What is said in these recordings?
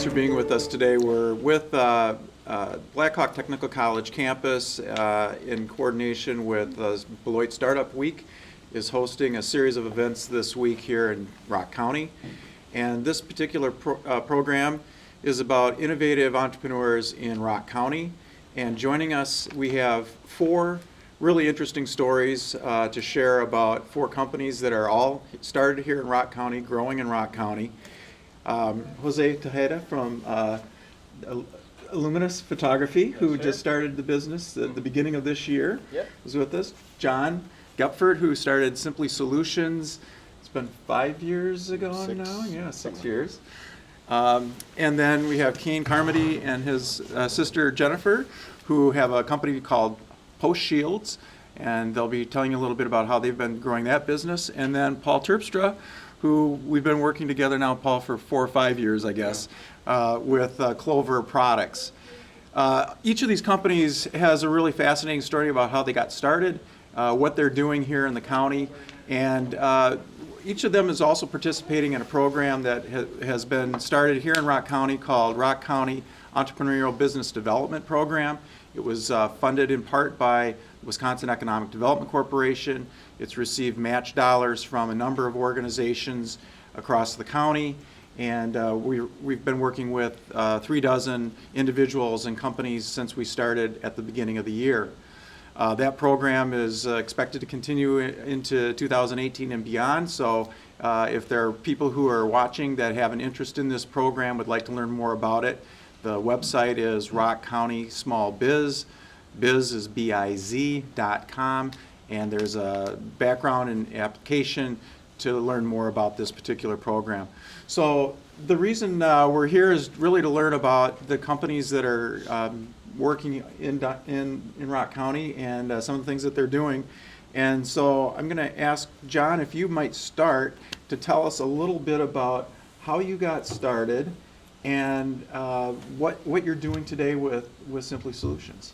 Thanks for being with us today. We're with Blackhawk Technical College campus in coordination with Beloit Startup Week is hosting a series of events this week here in Rock County. And this particular program is about innovative entrepreneurs in Rock County. And joining us, we have four really interesting stories to share about four companies that are all started here in Rock County, growing in Rock County. Jose Tejada from Luminous Photography, who just started the business at the beginning of this year, was with us. John Goepfert, who started Simply Solutions. It's been 5 years ago now. Yeah, 6 years. And then we have Kane Carmody and his sister Jennifer, who have a company called Post Shields, and they'll be telling you a little bit about how they've been growing that business. And then Paul Terpstra, who we've been working together now, Paul, for 4 or 5 years, I guess, with Klover products. Each of these companies has a really fascinating story about how they got started, what they're doing here in the county, and each of them is also participating in a program that has been started here in Rock County called Rock County Entrepreneurial Business Development Program. It was funded in part by Wisconsin Economic Development Corporation. It's received match dollars from a number of organizations across the county, and we've been working with 36 individuals and companies since we started at the beginning of the year. That program is expected to continue into 2018 and beyond, so if there are people who are watching that have an interest in this program, would like to learn more about it, the website is Rock County Small Biz. Biz is biz.com, and there's a background and application to learn more about this particular program. So the reason we're here is really to learn about the companies that are working in Rock County and some of the things that they're doing. And so I'm going to ask John if you might start to tell us a little bit about how you got started and what you're doing today with Simply Solutions.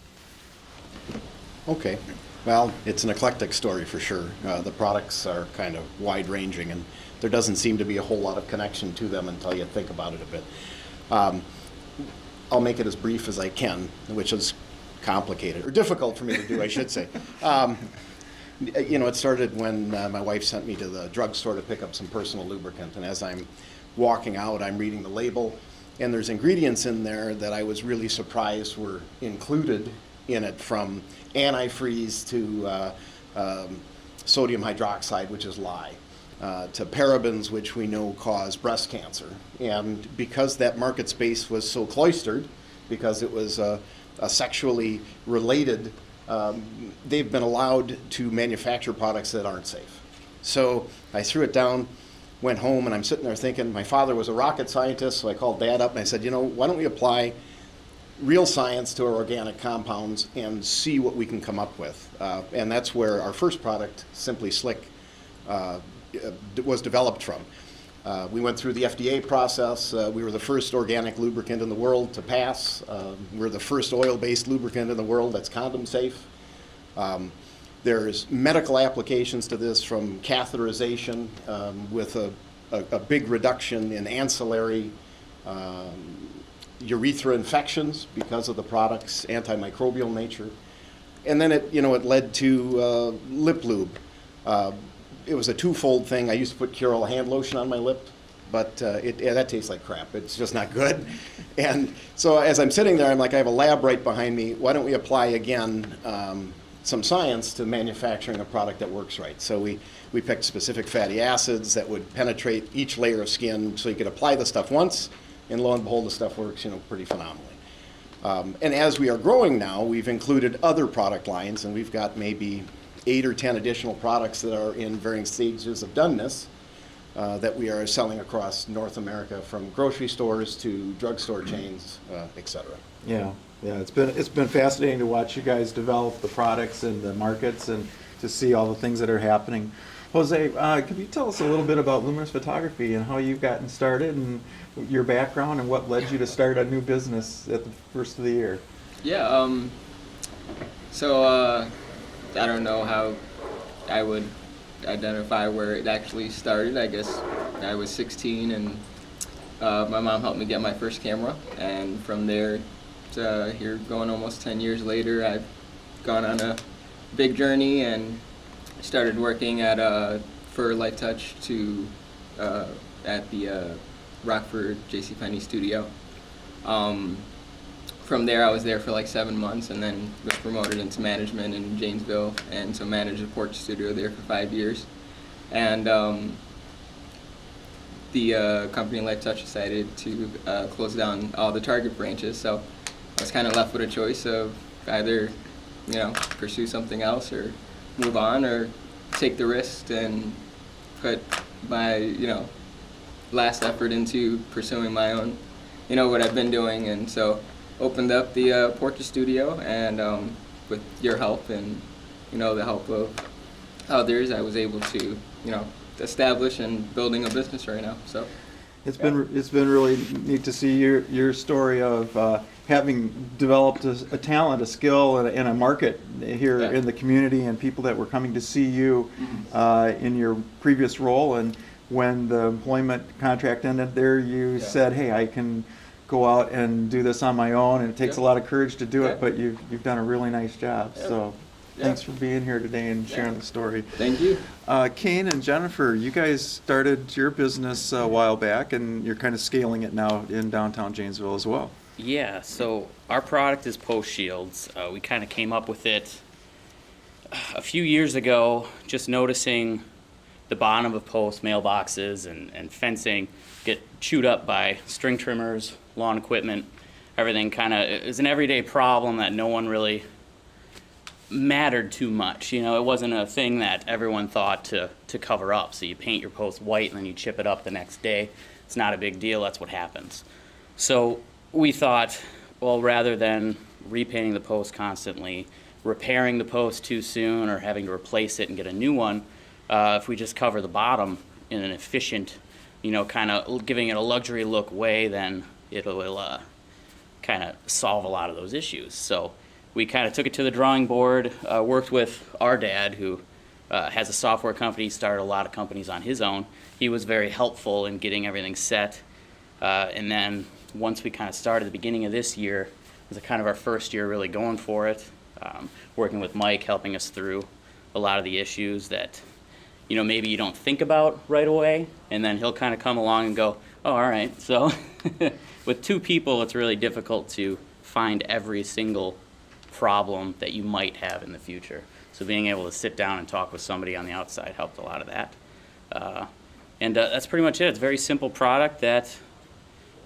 Okay, well, it's an eclectic story for sure. The products are kind of wide-ranging, and there doesn't seem to be a whole lot of connection to them until you think about it a bit. I'll make it as brief as I can, which is complicated, or difficult for me to do, I should say. You know, it started when my wife sent me to the drugstore to pick up some personal lubricant, and as I'm walking out, I'm reading the label, and there's ingredients in there that I was really surprised were included in it, from antifreeze to sodium hydroxide, which is lye, to parabens, which we know cause breast cancer. And because that market space was so cloistered, because it was a sexually related, they've been allowed to manufacture products that aren't safe. So I threw it down, went home, and I'm sitting there thinking, my father was a rocket scientist, so I called Dad up and I said, you know, why don't we apply real science to our organic compounds and see what we can come up with. And that's where our first product, Simply Slick, was developed from. We went through the FDA process. We were the first organic lubricant in the world to pass. We're the first oil-based lubricant in the world that's condom safe. There's medical applications to this, from catheterization with a big reduction in ancillary urethra infections because of the product's antimicrobial nature. And then it led to lip lube. It was a twofold thing. I used to put Curel hand lotion on my lip, but that tastes like crap. It's just not good. And so as I'm sitting there, I'm like, I have a lab right behind me. Why don't we apply again some science to manufacturing a product that works right? So we picked specific fatty acids that would penetrate each layer of skin, so you could apply the stuff once, and lo and behold, the stuff works, pretty phenomenally. And as we are growing now, we've included other product lines, and we've got maybe 8 or 10 additional products that are in varying stages of doneness that we are selling across North America, from grocery stores to drugstore chains, et cetera. Yeah, it's been fascinating to watch you guys develop the products and the markets and to see all the things that are happening. Jose, could you tell us a little bit about Luminous Photography and how you've gotten started and your background and what led you to start a new business at the first of the year? Yeah, so I don't know how I would identify where it actually started. I guess I was 16 and my mom helped me get my first camera, and from there to here, going almost 10 years later, I've gone on a big journey and started working at for Light Touch to at the Rockford JCPenney studio. From there, I was there for like 7 months, and then was promoted into management in Janesville, and so managed a portrait studio there for 5 years. And the company Light Touch decided to close down all the Target branches, so I was kind of left with a choice of either, pursue something else or move on, or take the risk and put my, last effort into pursuing my own, what I've been doing. And so opened up the portrait studio, and with your help and, the help of others, I was able to, establish and building a business right now. So it's been really neat to see your story of having developed a talent, a skill, and a market here in the community, and people that were coming to see you in your previous role. And when the employment contract ended there, you said, "Hey, I can go out and do this on my own," and it takes a lot of courage to do it, but you've done a really nice job. So thanks for being here today and sharing the story. Thank you. Kane and Jennifer, you guys started your business a while back, and you're kind of scaling it now in downtown Janesville as well. Yeah, so our product is post shields. We kind of came up with it a few years ago, just noticing the bottom of post mailboxes and fencing get chewed up by string trimmers, lawn equipment, everything kind of is an everyday problem that no one really mattered too much. It wasn't a thing that everyone thought to cover up. So you paint your post white and then you chip it up the next day. It's not a big deal, that's what happens. So we thought, well, rather than repainting the post constantly, repairing the post too soon, or having to replace it and get a new one, if we just cover the bottom in an efficient, kind of giving it a luxury look way, then it will kind of solve a lot of those issues. So we kind of took it to the drawing board, worked with our dad, who has a software company, started a lot of companies on his own. He was very helpful in getting everything set. And then once we kind of started at the beginning of this year, it was kind of our first year really going for it, working with Mike, helping us through a lot of the issues that, maybe you don't think about right away, and then he'll kind of come along and go, oh, all right. So with two people, it's really difficult to find every single problem that you might have in the future. So being able to sit down and talk with somebody on the outside helped a lot of that. And that's pretty much it. It's a very simple product that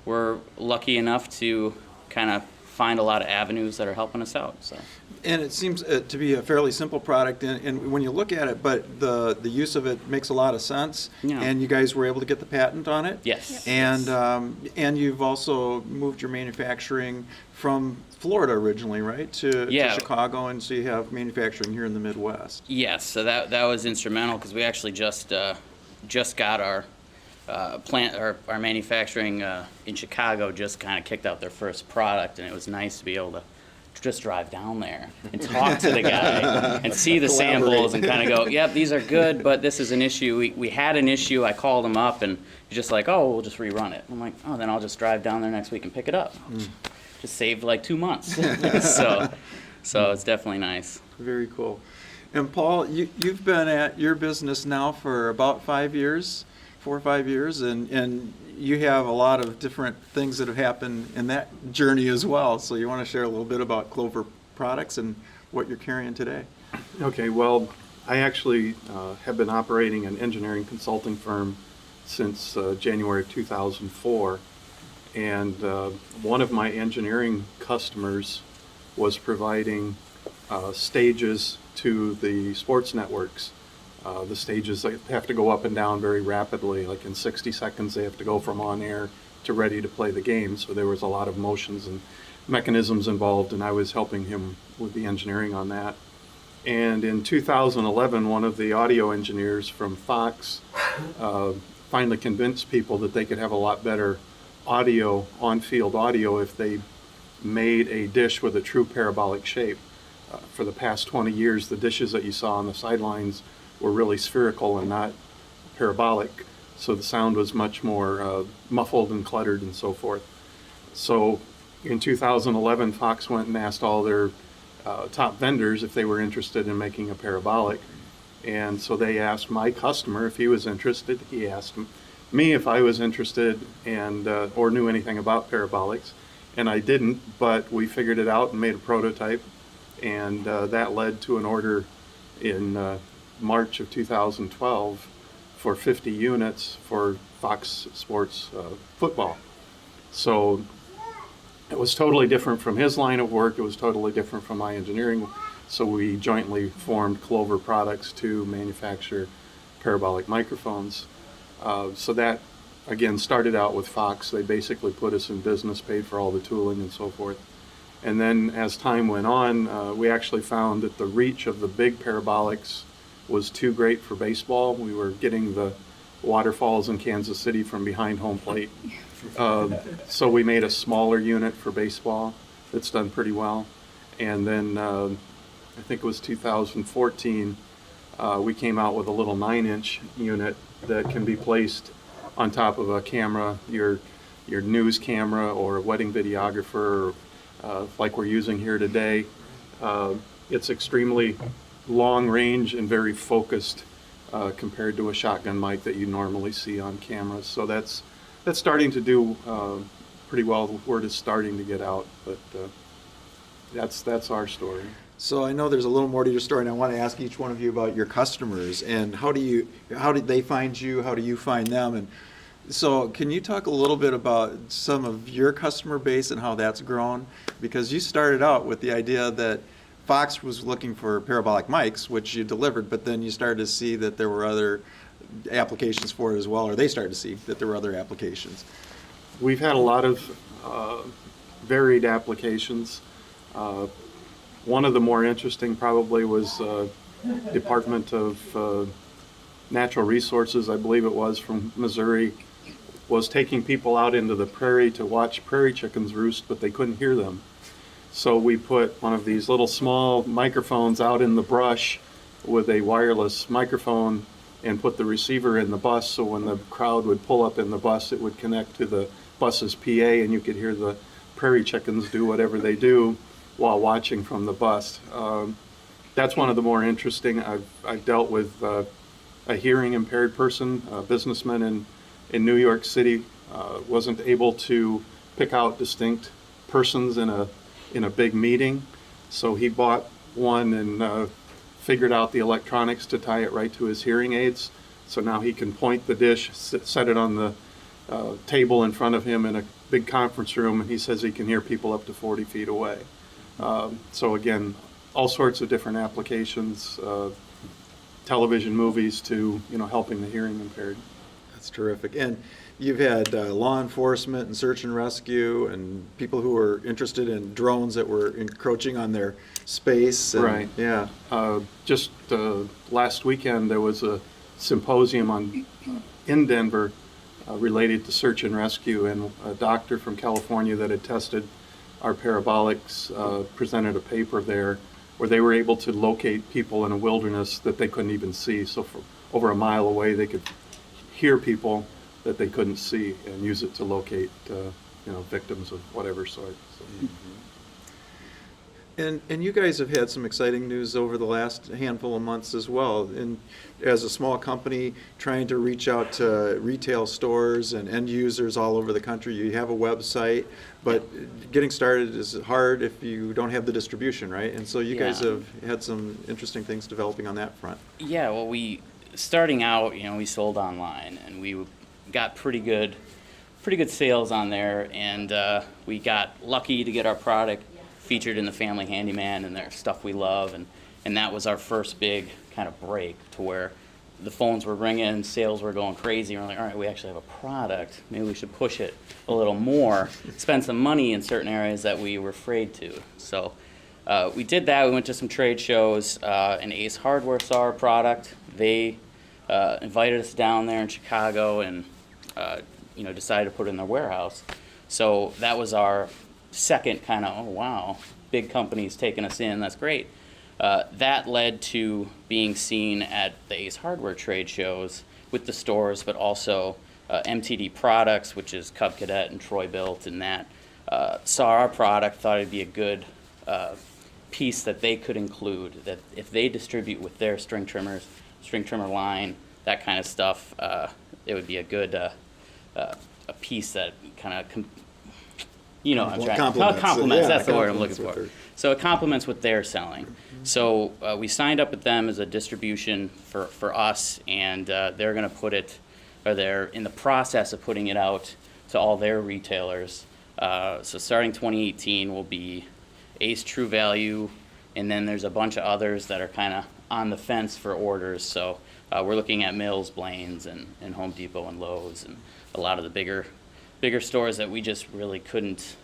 we're lucky enough to kind of find a lot of avenues that are helping us out. So. And it seems to be a fairly simple product, and when you look at it, but the use of it makes a lot of sense. Yeah. And you guys were able to get the patent on it. Yes. And you've also moved your manufacturing from Florida originally, right, to Chicago, and so you have manufacturing here in the Midwest. Yes. So that was instrumental, because we actually just got our plant, our manufacturing in Chicago just kind of kicked out their first product, and it was nice to be able to just drive down there and talk to the guy and see the samples and kind of go, yep, these are good, but this is an issue. We had an issue. I called him up, and he's just like, oh, we'll just rerun it. I'm like, oh, then I'll just drive down there next week and pick it up. Just saved like 2 months. so it's definitely nice. Very cool. And Paul, you've been at your business now for about 5 years, 4 or 5 years, and you have a lot of different things that have happened in that journey as well. So you want to share a little bit about Klover products and what you're carrying today? Okay, well, I actually have been operating an engineering consulting firm since January of 2004. And one of my engineering customers was providing stages to the sports networks. The stages have to go up and down very rapidly, like in 60 seconds they have to go from on air to ready to play the game. So there was a lot of motions and mechanisms involved, and I was helping him with the engineering on that. And in 2011, one of the audio engineers from Fox finally convinced people that they could have a lot better audio, on-field audio, if they made a dish with a true parabolic shape. For the past 20 years, the dishes that you saw on the sidelines were really spherical and not parabolic. so the sound was much more muffled and cluttered and so forth. So in 2011, Fox went and asked all their top vendors if they were interested in making a parabolic. And so they asked my customer if he was interested. He asked me if I was interested and or knew anything about parabolics. And I didn't, but we figured it out and made a prototype. And that led to an order in March of 2012 for 50 units for Fox Sports football. So it was totally different from his line of work. It was totally different from my engineering. So we jointly formed Klover Products to manufacture parabolic microphones. So that, again, started out with Fox. They basically put us in business, paid for all the tooling and so forth. And then as time went on, we actually found that the reach of the big parabolics was too great for baseball. We were getting the waterfalls in Kansas City from behind home plate. So we made a smaller unit for baseball that's done pretty well. And then I think it was 2014, we came out with a little 9-inch unit that can be placed on top of a camera, your news camera or a wedding videographer, like we're using here today. It's extremely long range and very focused compared to a shotgun mic that you normally see on cameras. So that's starting to do pretty well. The word is starting to get out, but that's our story. So I know there's a little more to your story, and I want to ask each one of you about your customers and how did they find you? How do you find them? And so can you talk a little bit about some of your customer base and how that's grown? Because you started out with the idea that Fox was looking for parabolic mics, which you delivered, but then you started to see that there were other applications for it as well, or they started to see that there were other applications. We've had a lot of varied applications. One of the more interesting probably was Department of Natural Resources, I believe it was, from Missouri, was taking people out into the prairie to watch prairie chickens roost, but they couldn't hear them. So we put one of these little small microphones out in the brush with a wireless microphone and put the receiver in the bus, so when the crowd would pull up in the bus, it would connect to the bus's PA and you could hear the prairie chickens do whatever they do while watching from the bus. That's one of the more interesting. I've dealt with a hearing impaired person, a businessman in New York City, wasn't able to pick out distinct persons in a big meeting, so he bought one and figured out the electronics to tie it right to his hearing aids. So now he can point the dish, set it on the table in front of him in a big conference room, and he says he can hear people up to 40 feet away. So again, all sorts of different applications, television, movies, to helping the hearing impaired. That's terrific. And you've had law enforcement and search and rescue and people who were interested in drones that were encroaching on their space. And, right. Yeah. Just last weekend there was a symposium in Denver related to search and rescue, and a doctor from California that had tested our parabolics presented a paper there where they were able to locate people in a wilderness that they couldn't even see. So for over a mile away they could hear people that they couldn't see and use it to locate victims of whatever sort. So. And you guys have had some exciting news over the last handful of months as well. And as a small company trying to reach out to retail stores and end users all over the country, you have a website, but getting started is hard if you don't have the distribution, right? And so you guys have had some interesting things developing on that front. Yeah, well, starting out, we sold online, and we got pretty good sales on there, and we got lucky to get our product featured in the Family Handyman and their stuff we love, and that was our first big kind of break to where the phones were ringing, sales were going crazy, and we're like, all right, we actually have a product, maybe we should push it a little more, spend some money in certain areas that we were afraid to. So we did that. We went to some trade shows, and Ace Hardware saw our product. They invited us down there in Chicago and decided to put it in their warehouse. So that was our second kind of, oh wow, big companies taking us in, that's great. That led to being seen at the Ace Hardware trade shows with the stores, but also MTD Products, which is Cub Cadet and Troy Built, and that saw our product, thought it'd be a good piece that they could include, that if they distribute with their string trimmer line, that kind of stuff, it would be a good a piece that kind of complements. That's the word I'm looking for. So it complements what they're selling. So we signed up with them as a distribution for us, and they're going to put it, or they're in the process of putting it out to all their retailers. So starting 2018 will be Ace, True Value, and then there's a bunch of others that are kind of on the fence for orders. So we're looking at Mills, Blaine's, and Home Depot and Lowe's, and a lot of the bigger stores that we just really couldn't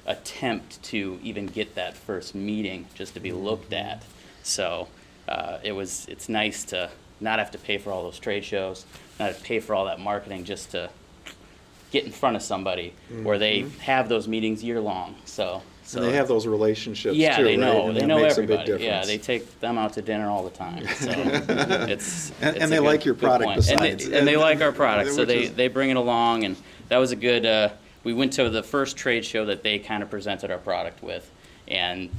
attempt to even get that first meeting just to be looked at. So it's nice to not have to pay for all those trade shows, not have to pay for all that marketing, just to get in front of somebody where they have those meetings year long. So And they have those relationships yeah, too, they know. right? And They that know makes a big everybody. Yeah, difference. they take them out to dinner all the time. So it's And it's they a like your good product point. besides. And they like our product, so Which is- they bring it along, and that was a good. We went to the first trade show that they kind of presented our product with, and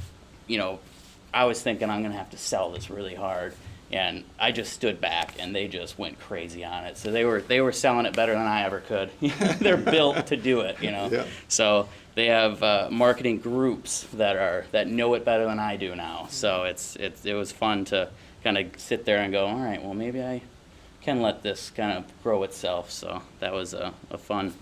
I was thinking I'm going to have to sell this really hard, and I just stood back, and they just went crazy on it. So they were selling it better than I ever could. They're built to do it, Yeah. So they have marketing groups that know it better than I do now. So it was fun to kind of sit there and go, all right, well maybe I can let this kind of grow itself. So that was a fun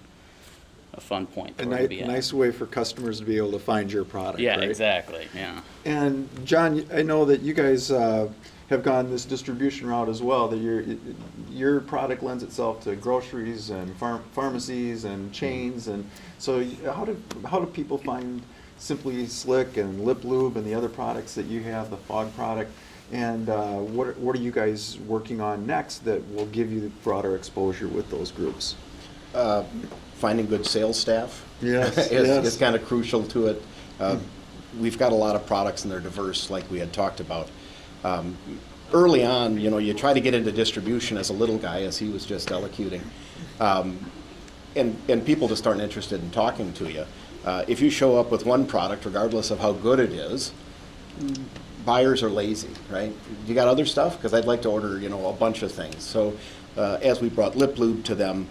point A for it to be at. nice way for customers to be able to find your product, Yeah, right? exactly. Yeah. And John, I know that you guys have gone this distribution route as well, that your product lends itself to groceries and pharmacies and chains, and so how do people find Simply Slick and Lip Lube and the other products that you have, the fog product, and what are you guys working on next that will give you broader exposure with those groups? Finding good sales staff Yes, is kind of crucial to it. We've got a lot of products and they're diverse, like we had talked about. Early on, you try to get into distribution as a little guy, as he was just elocuting, and people just aren't interested in talking to you. If you show up with one product, regardless of how good it is, buyers are lazy, right? You got other stuff? Because I'd like to order, a bunch of things. So as we brought Lip Lube to them,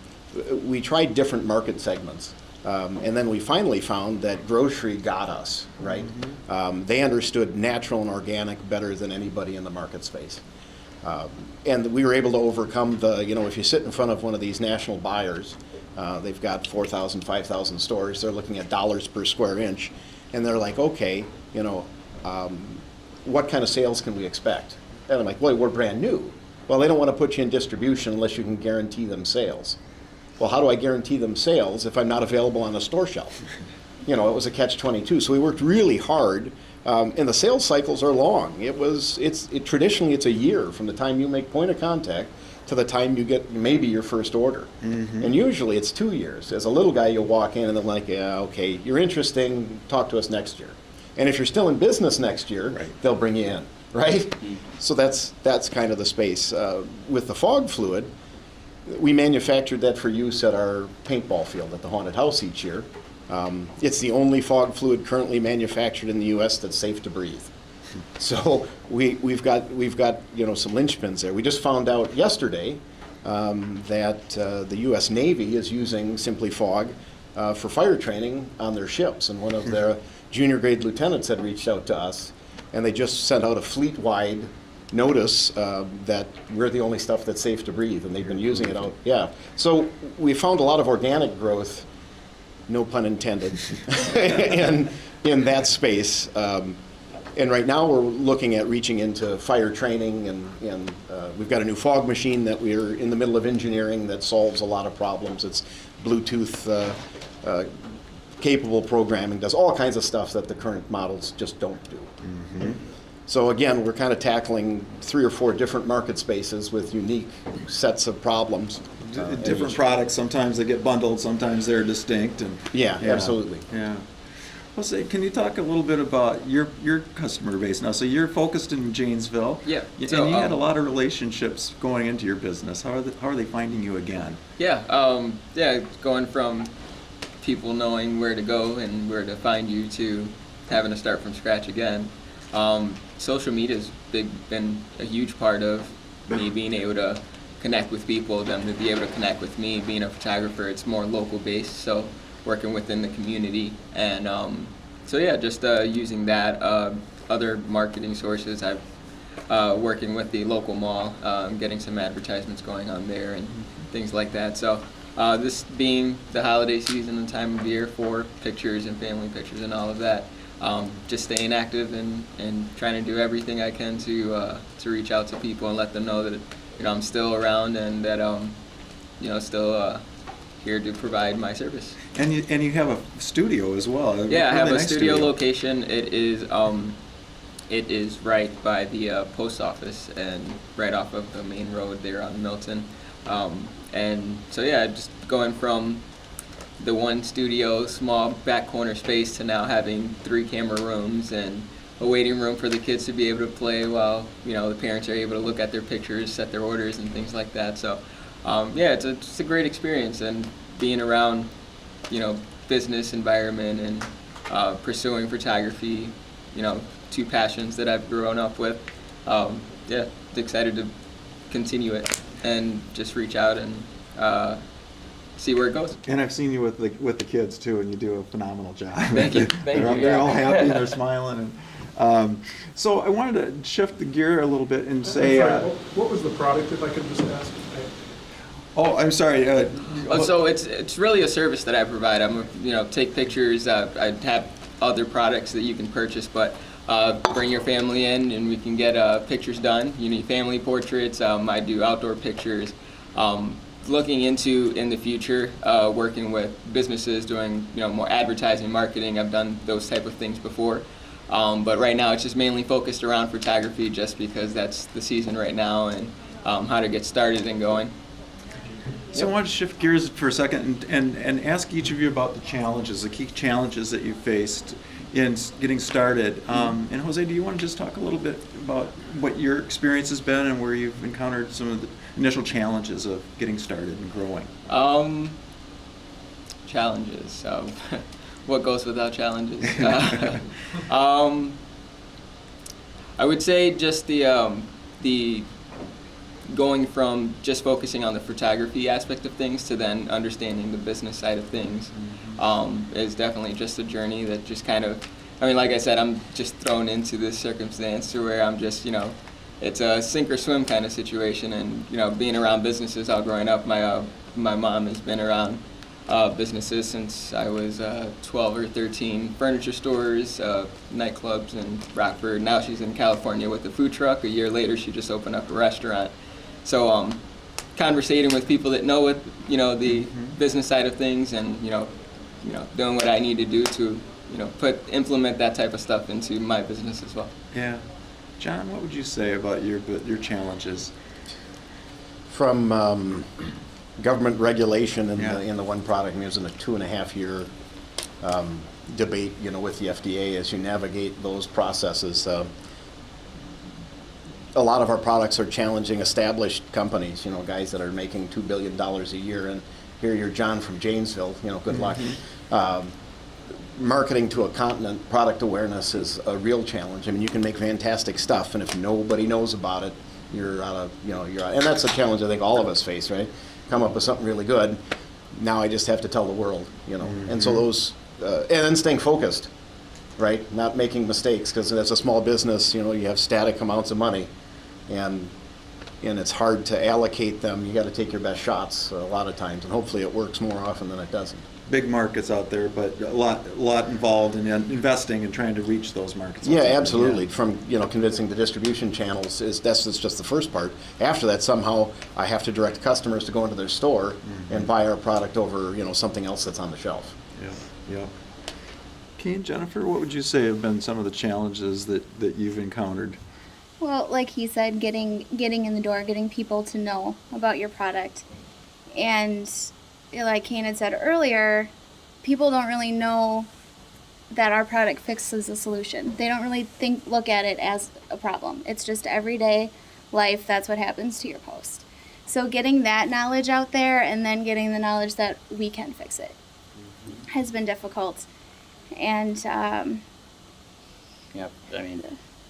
we tried different market segments. And then we finally found that grocery got us, right? They understood natural and organic better than anybody in the market space. And we were able to overcome if you sit in front of one of these national buyers, they've got 4,000, 5,000 stores, they're looking at dollars per square inch, and they're like, okay, what kind of sales can we expect? And I'm like, well, we're brand new. Well, they don't want to put you in distribution unless you can guarantee them sales. Well, how do I guarantee them sales if I'm not available on a store shelf? It was a catch-22. So we worked really hard, and the sales cycles are long. Traditionally it's a year from the time you make point of contact to the time you get maybe your first order. And usually it's 2 years. As a little guy, you'll walk in and they're like, yeah, okay, you're interesting, talk to us next year. And if you're still in business next year, they'll bring you in, right? So that's kind of the space. With the fog fluid, we manufactured that for use at our paintball field at the haunted house each year. It's the only fog fluid currently manufactured in the U.S. that's safe to breathe. So we've got some linchpins there. We just found out yesterday that the U.S. Navy is using Simply Fog for fire training on their ships, and one of their junior grade lieutenants had reached out to us, and they just sent out a fleet-wide notice that we're the only stuff that's safe to breathe, and they've been using it out. Yeah. So we found a lot of organic growth, no pun intended, in that space. And right now we're looking at reaching into fire training, and we've got a new fog machine that we're in the middle of engineering that solves a lot of problems. It's Bluetooth capable programming, does all kinds of stuff that the current models just don't do. So again, we're kind of tackling 3 or 4 different market spaces with unique sets of problems. Different products, sometimes they get bundled, sometimes they're distinct. And Yeah, absolutely. Yeah. Jose, can you talk a little bit about your customer base now? So you're focused in Janesville. Yeah. And So, you had a lot of relationships going into your business. How are they finding you again? Yeah. Going from people knowing where to go and where to find you to having to start from scratch again. Social media has been a huge part of me being able to connect with people, them to be able to connect with me. Being a photographer, it's more local based, so working within the community. And just using that. Other marketing sources, I've working with the local mall, getting some advertisements going on there and things like that. So this being the holiday season and time of year for pictures and family pictures and all of that, just staying active and trying to do everything I can to reach out to people and let them know that I'm still around and that still here to provide my service. And you have a studio as well. Yeah, I have Really a nice studio location. It is right by the post office and right off of the main road there on Milton. Just going from the one studio, small back corner space, to now having 3 camera rooms and a waiting room for the kids to be able to play while the parents are able to look at their pictures, set their orders, and things like that. So it's a great experience, and being around business environment and pursuing photography, 2 passions that I've grown up with. Excited to continue it and just reach out and see where it goes. And I've seen you with the kids too, and you do a phenomenal job. Thank you. Thank you. They're all happy and they're smiling. And so I wanted to shift the gear a little bit and say. I'm sorry, what was the product, if I could just ask? I'm sorry. So it's really a service that I provide. I'm take pictures. I have other products that you can purchase, but bring your family in and we can get pictures done. You need family portraits. I do outdoor pictures. Looking into in the future, working with businesses, doing more advertising, marketing. I've done those type of things before, but right now it's just mainly focused around photography, just because that's the season right now and how to get started and going. So I wanted to shift gears for a second and ask each of you about the challenges, the key challenges that you faced in getting started. And Jose, do you want to just talk a little bit about what your experience has been and where you've encountered some of the initial challenges of getting started and growing? Challenges. What goes without challenges? I would say just the going from just focusing on the photography aspect of things to then understanding the business side of things is definitely just a journey that just kind of, like I said, I'm just thrown into this circumstance to where I'm just, it's a sink or swim kind of situation. And, being around businesses all growing up, my mom has been around businesses since I was 12 or 13, furniture stores, nightclubs in Rockford. Now she's in California with a food truck. A year later, she just opened up a restaurant. So conversating with people that know what, the business side of things and, doing what I need to do to, implement that type of stuff into my business as well. Yeah. John, what would you say about your challenges? From government regulation in the one product, it was in a 2.5-year debate, with the FDA as you navigate those processes. A lot of our products are challenging established companies, guys that are making $2 billion a year, and here you're John from Janesville, good luck. Marketing to a continent, product awareness is a real challenge. You can make fantastic stuff, and if nobody knows about it, you're out of, you're out. And that's a challenge I think all of us face, right? Come up with something really good. Now I just have to tell the world, And so those, and then staying focused, right? Not making mistakes, because as a small business, you have static amounts of money, and it's hard to allocate them. You got to take your best shots a lot of times, and hopefully it works more often than it doesn't. Big markets out there, but a lot involved in investing and trying to reach those markets. Yeah, absolutely. Yeah. From convincing the distribution channels that's just the first part. After that, somehow I have to direct customers to go into their store and buy our product over something else that's on the shelf. Yeah. Kane, Jennifer, what would you say have been some of the challenges that you've encountered? Well, like he said, getting in the door, getting people to know about your product. And like Kane had said earlier, people don't really know that our product fixes a solution. They don't really look at it as a problem. It's just everyday life. That's what happens to your post. So getting that knowledge out there and then getting the knowledge that we can fix it has been difficult. And Yep, I mean,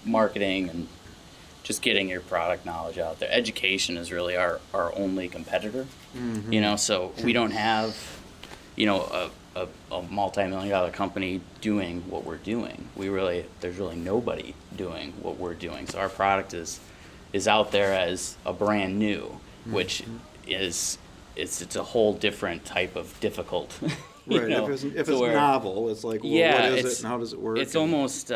marketing and just getting your product knowledge out there. Education is really our only competitor, you know, so we don't have, you know, a multi-million-dollar company doing what we're doing. There's really nobody doing what we're doing. So our product is out there as a brand new, which it's a whole different type of difficult. You Right, know, if it's to where- novel, it's like, well, yeah, what is it and how does it work? It's And- almost,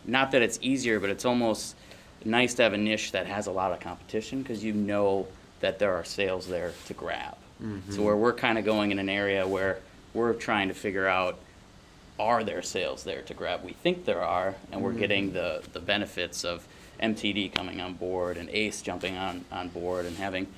not that it's easier, but it's almost nice to have a niche that has a lot of competition because you know that there are sales there to grab. So where we're kind of going in an area where we're trying to figure out, are there sales there to grab? We think there are, and we're getting the benefits of MTD coming on board and Ace jumping on board and having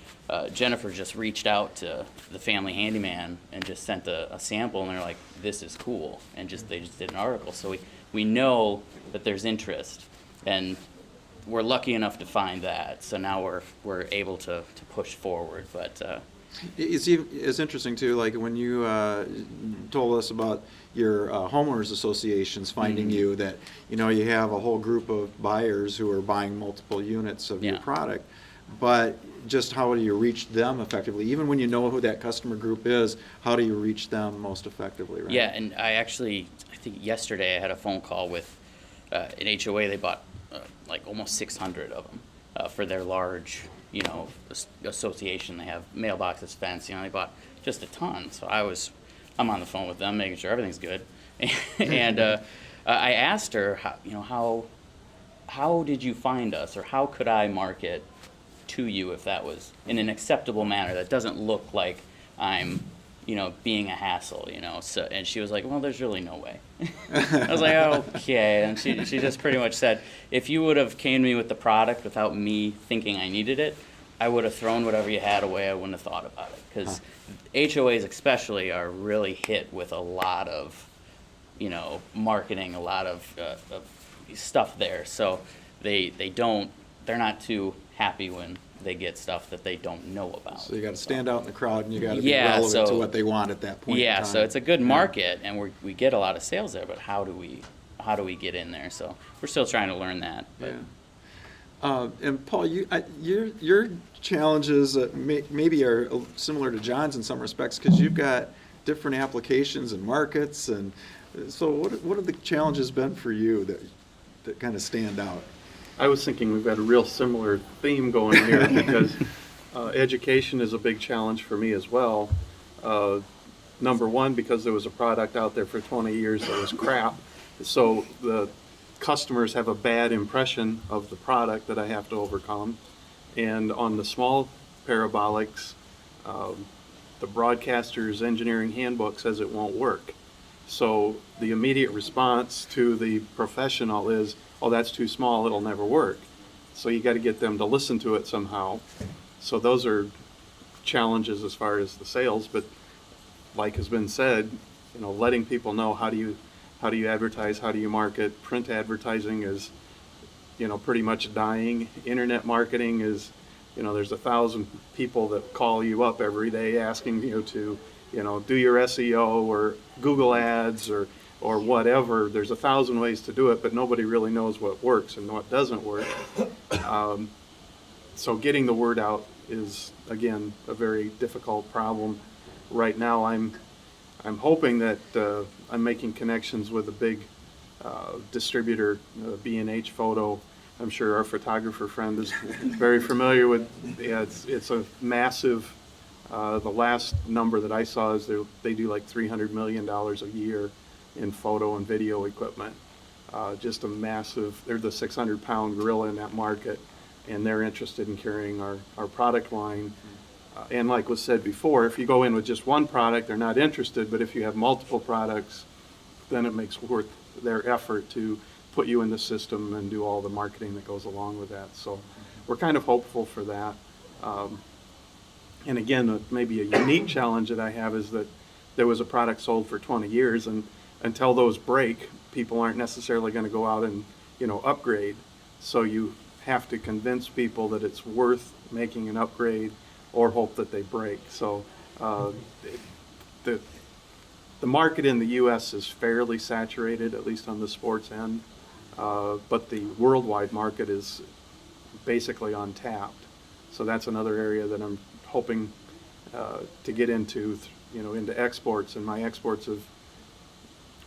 Jennifer just reached out to the family handyman and just sent a sample, and they're like, this is cool, and they just did an article. So we know that there's interest, and we're lucky enough to find that. So now we're able to push forward. But It's interesting too, like when you told us about your homeowners associations finding you, that you know you have a whole group of buyers who are buying multiple units of your Yeah. product, but just how do you reach them effectively? Even when you know who that customer group is, how do you reach them most effectively, right? yeah, and I think yesterday I had a phone call with an HOA. They bought like almost 600 of them for their large, you know, association. They have mailboxes, fence, you know, they bought just a ton. So I'm on the phone with them, making sure everything's good. And I asked her, how did you find us, or how could I market to you if that was in an acceptable manner that doesn't look like I'm, you know, being a hassle, you know? So, and she was like, well, there's really no way. I was like, okay. And she just pretty much said, if you would have came to me with the product without me thinking I needed it, I would have thrown whatever you had away. I wouldn't have thought about it. Because HOAs especially are really hit with a lot of, you know, marketing, a lot of stuff there. So they're not too happy when they get stuff that they don't know about. So you got to stand out in the crowd, and you got to be Yeah, relevant to so- what they want at that point. Yeah, in time. so it's a good market, and we get a lot of sales there. But how do we get in there? So we're still trying to learn that. But. Yeah. And Paul, your challenges maybe are similar to John's in some respects, because you've got different applications and markets, and so what have the challenges been for you that kind of stand out? I was thinking we've got a real similar theme going here because education is a big challenge for me as well. Number one, because there was a product out there for 20 years that was crap, so the customers have a bad impression of the product that I have to overcome. And on the small parabolics, the broadcaster's engineering handbook says it won't work. So the immediate response to the professional is, oh, that's too small, it'll never work. So you got to get them to listen to it somehow. So those are challenges as far as the sales, but like has been said, you know, letting people know how do you advertise, how do you market. Print advertising is, you know, pretty much dying. Internet marketing is, you know, there's 1,000 people that call you up every day asking you to, you know, do your SEO or Google ads or whatever. There's 1,000 ways to do it, but nobody really knows what works and what doesn't work. So getting the word out is, again, a very difficult problem. Right now, I'm hoping that I'm making connections with a big distributor, B&H Photo. I'm sure our photographer friend is very familiar with. Yeah, it's a massive. The last number that I saw is they do like $300 million a year in photo and video equipment. Just a massive. They're the 600-pound gorilla in that market, and they're interested in carrying our product line. And like was said before, if you go in with just one product, they're not interested. But if you have multiple products, then it makes worth their effort to put you in the system and do all the marketing that goes along with that. So we're kind of hopeful for that. And again, maybe a unique challenge that I have is that there was a product sold for 20 years, and until those break, people aren't necessarily going to go out and, upgrade. So you have to convince people that it's worth making an upgrade or hope that they break. So the market in the U.S. is fairly saturated, at least on the sports end, but the worldwide market is basically untapped. So that's another area that I'm hoping to get into, into exports, and my exports have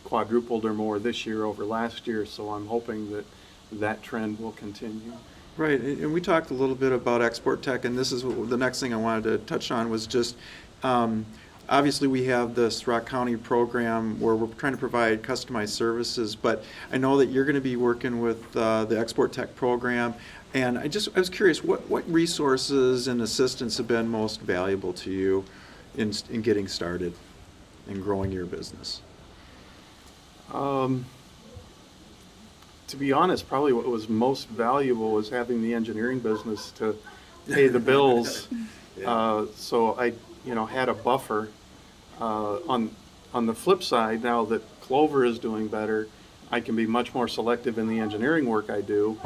quadrupled or more this year over last year, so I'm hoping that that trend will continue. Right, and we talked a little bit about export tech, and this is the next thing I wanted to touch on was just, obviously we have this Rock County program where we're trying to provide customized services, but I know that you're going to be working with the export tech program, and I was curious, what resources and assistance have been most valuable to you in getting started and growing your business? To be honest, probably what was most valuable was having the engineering business to pay the bills. So I, had a buffer. On the flip side, now that Klover is doing better, I can be much more selective in the engineering work I do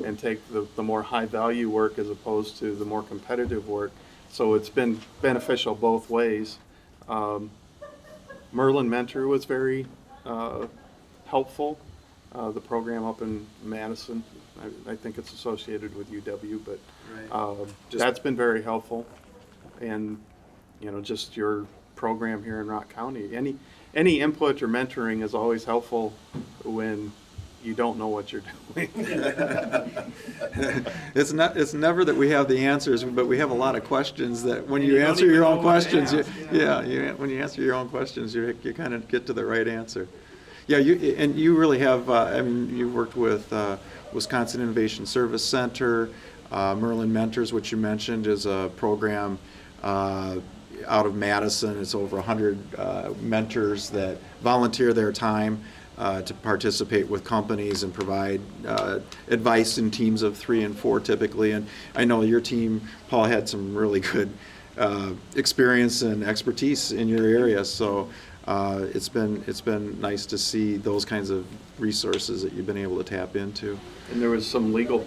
and take the more high value work as opposed to the more competitive work. So it's been beneficial both ways. Merlin Mentor was very helpful. The program up in Madison, I think it's associated with UW, but that's been very helpful. And, just your program here in Rock County. Any input or mentoring is always helpful when you don't know what you're doing. It's never that we have the answers, but we have a lot of questions that when you answer your own questions, when you answer your own questions, you kind of get to the right answer. Yeah, you really have. You worked with Wisconsin Innovation Service Center, Merlin Mentors, which you mentioned is a program out of Madison. It's over 100 mentors that volunteer their time to participate with companies and provide advice in teams of 3 and 4 typically. And I know your team, Paul, had some really good experience and expertise in your area. So. It's been nice to see those kinds of resources that you've been able to tap into. And there was some legal